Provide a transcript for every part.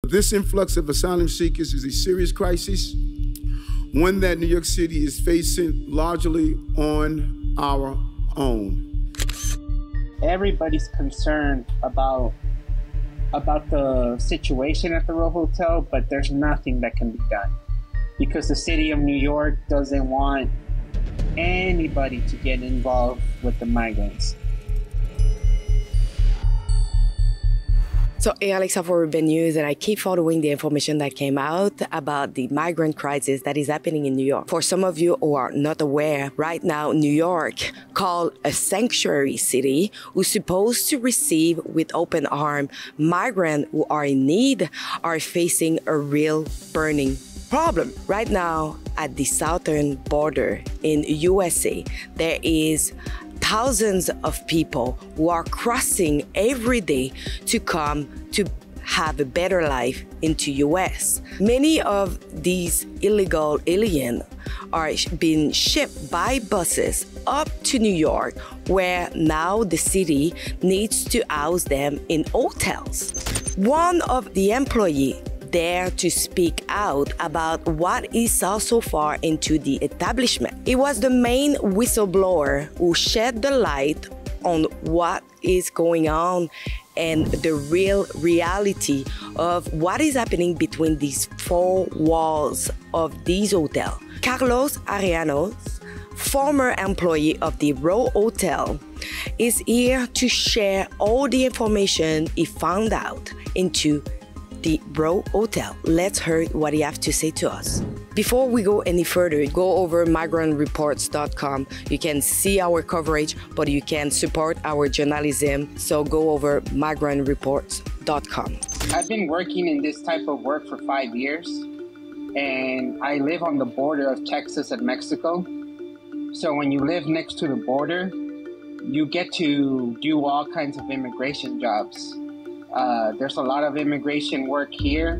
This influx of asylum seekers is a serious crisis, one that New York City is facing largely on our own. Everybody's concerned about the situation at the ROW Hotel, but there's nothing that can be done because the city of New York doesn't want anybody to get involved with the migrants. So, Alexa for Urban News, and I keep following the information that came out about the migrant crisis that is happening in New York. For some of you who are not aware, right now, New York, called a sanctuary city, who's supposed to receive with open arms migrants who are in need, are facing a real burning problem. Right now, at the southern border in USA, there is thousands of people who are crossing every day to come to have a better life into US. Many of these illegal aliens are being shipped by buses up to New York, where now the city needs to house them in hotels. One of the employees dare to speak out about what he saw so far into the establishment. He was the main whistleblower who shed the light on what is going on and the real reality of what is happening between these four walls of these hotels. Carlos Arianos, former employee of the ROW Hotel, is here to share all the information he found out into the ROW Hotel. Let's hear what he has to say to us. Before we go any further, go over migrantreports.com. You can see our coverage, but you can support our journalism. So go over migrantreports.com. I've been working in this type of work for 5 years, and I live on the border of Texas and Mexico. So when you live next to the border, you get to do all kinds of immigration jobs. There's a lot of immigration work here,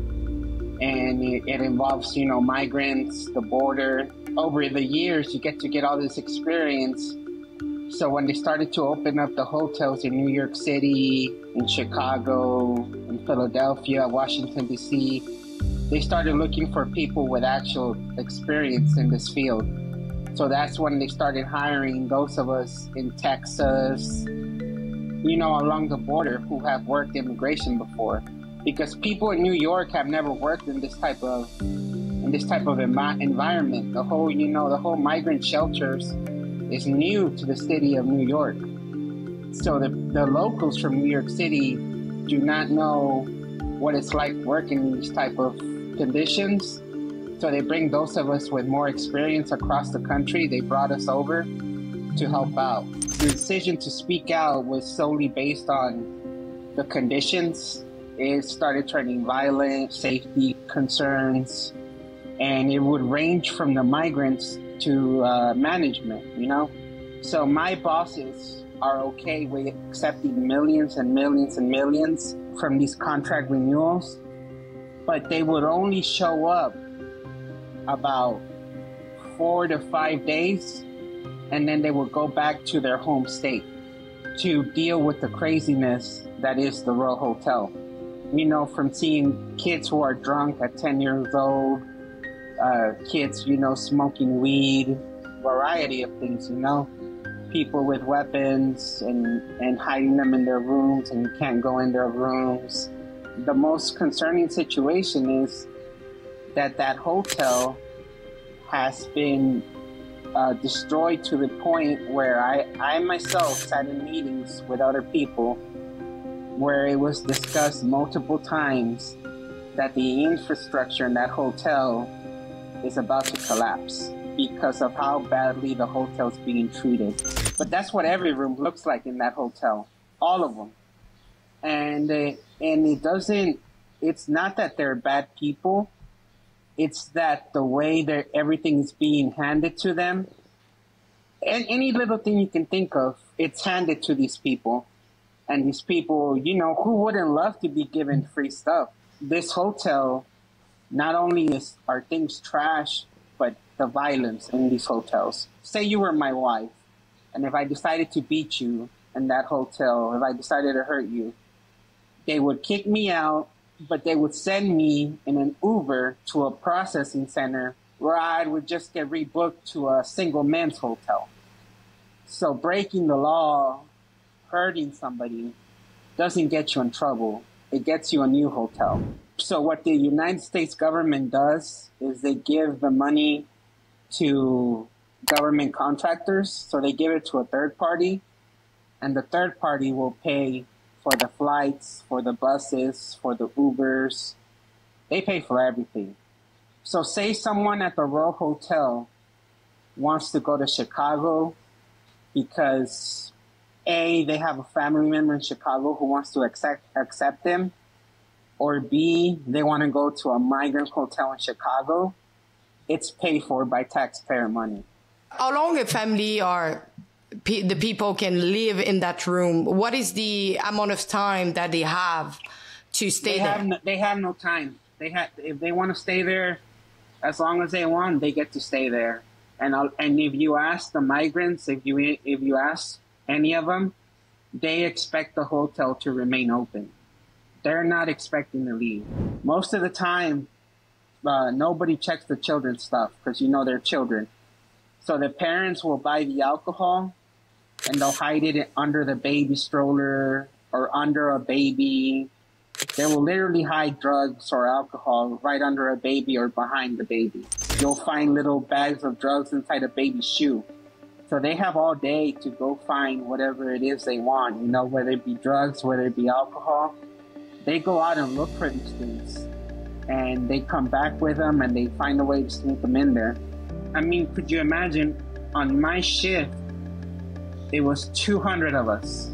and it involves, migrants, the border. Over the years, you get all this experience. So when they started to open up the hotels in New York City, in Chicago, in Philadelphia, Washington, D.C., they started looking for people with actual experience in this field. So that's when they started hiring those of us in Texas, along the border who have worked immigration before, because people in New York have never worked in this type of environment. The whole migrant shelters is new to the city of New York. So the locals from New York City do not know what it's like working in this type of conditions. So they bring those of us with more experience across the country. They brought us over to help out. The decision to speak out was solely based on the conditions. It started turning violent, safety concerns, and it would range from the migrants to management, So my bosses are okay with accepting millions and millions and millions from these contract renewals, but they would only show up about 4 to 5 days, and then they would go back to their home state to deal with the craziness that is the ROW Hotel. From seeing kids who are drunk at 10 years old, kids, smoking weed, variety of things, people with weapons and hiding them in their rooms, and you can't go in their rooms. The most concerning situation is that hotel has been destroyed to the point where I myself sat in meetings with other people where it was discussed multiple times that the infrastructure in that hotel is about to collapse because of how badly the hotel's being treated. But that's what every room looks like in that hotel, all of them. And it's not that they're bad people, it's that the way that everything is being handed to them, and any little thing you can think of, it's handed to these people. And these people, who wouldn't love to be given free stuff? This hotel, not only are things trash, but the violence in these hotels. Say you were my wife, and if I decided to beat you in that hotel, if I decided to hurt you, they would kick me out, but they would send me in an Uber to a processing center where I would just get rebooked to a single men's hotel. So breaking the law, hurting somebody, doesn't get you in trouble. It gets you a new hotel. So what the United States government does is they give the money to government contractors. So they give it to a third party, and the third party will pay for the flights, for the buses, for the Ubers. They pay for everything. So say someone at the ROW Hotel wants to go to Chicago because A, they have a family member in Chicago who wants to accept them, or B, they want to go to a migrant hotel in Chicago. It's paid for by taxpayer money. How long a family or the people can live in that room? What is the amount of time that they have to stay there? They have no time. If they want to stay there, as long as they want, they get to stay there. And if you ask the migrants, if you ask any of them, they expect the hotel to remain open. They're not expecting to leave. Most of the time, nobody checks the children's stuff because they're children. So the parents will buy the alcohol and they'll hide it under the baby stroller or under a baby. They will literally hide drugs or alcohol right under a baby or behind the baby. You'll find little bags of drugs inside a baby's shoe. So they have all day to go find whatever it is they want, whether it be drugs, whether it be alcohol. They go out and look for these things, and they come back with them, and they find a way to sneak them in there. I mean, could you imagine, on my shift, it was 200 of us.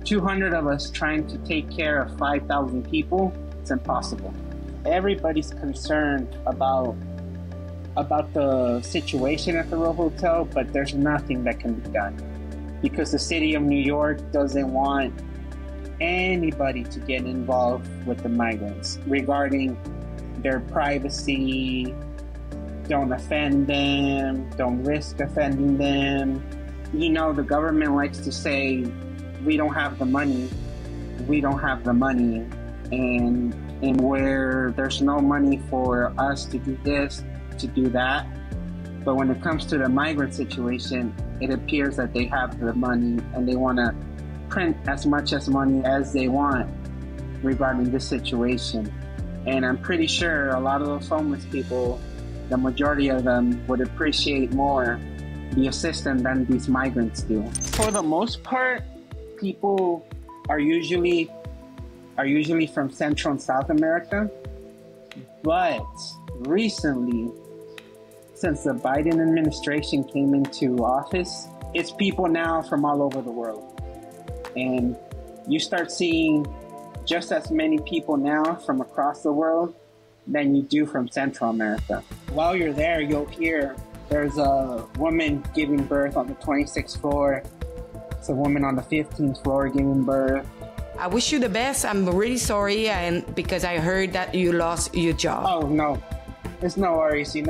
200 of us trying to take care of 5,000 people. It's impossible. Everybody's concerned about the situation at the ROW Hotel, but there's nothing that can be done because the city of New York doesn't want anybody to get involved with the migrants regarding their privacy. Don't offend them, don't risk offending them. The government likes to say, we don't have the money, and where there's no money for us to do this, to do that. But when it comes to the migrant situation, it appears that they have the money and they want to print as much money as they want regarding this situation. And I'm pretty sure a lot of those homeless people, the majority of them, would appreciate more the assistance than these migrants do. For the most part, people are usually from Central and South America, but recently, since the Biden administration came into office, it's people now from all over the world. And you start seeing just as many people now from across the world than you do from Central America. While you're there, you'll hear there's a woman giving birth on the 26th floor. It's a woman on the 15th floor giving birth. I wish you the best. I'm really sorry, and because I heard that you lost your job. Oh, no. It's no worries, it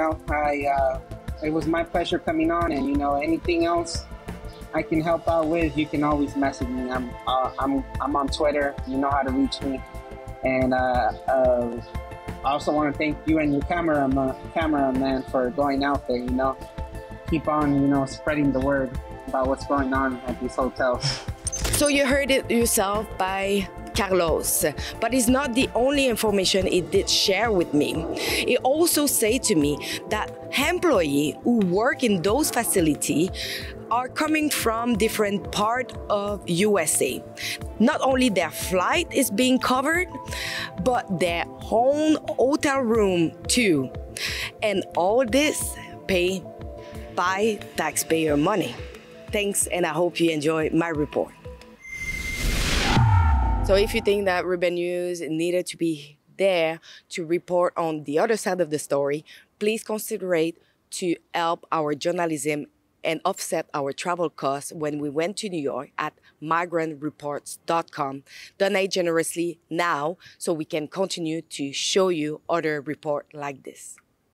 was my pleasure coming on, and anything else I can help out with, you can always message me. I'm on Twitter. You know how to reach me. And I also want to thank you and your cameraman for going out there. Keep on spreading the word about what's going on at these hotels. So you heard it yourself by Carlos, but it's not the only information he did share with me. He also said to me that employees who work in those facilities are coming from different parts of USA. Not only their flight is being covered, but their own hotel room too. And all this paid by taxpayer money. Thanks, and I hope you enjoy my report. So if you think that Urban News needed to be there to report on the other side of the story, please consider it to help our journalism and offset our travel costs when we went to New York at migrantreports.com. Donate generously now so we can continue to show you other reports like this.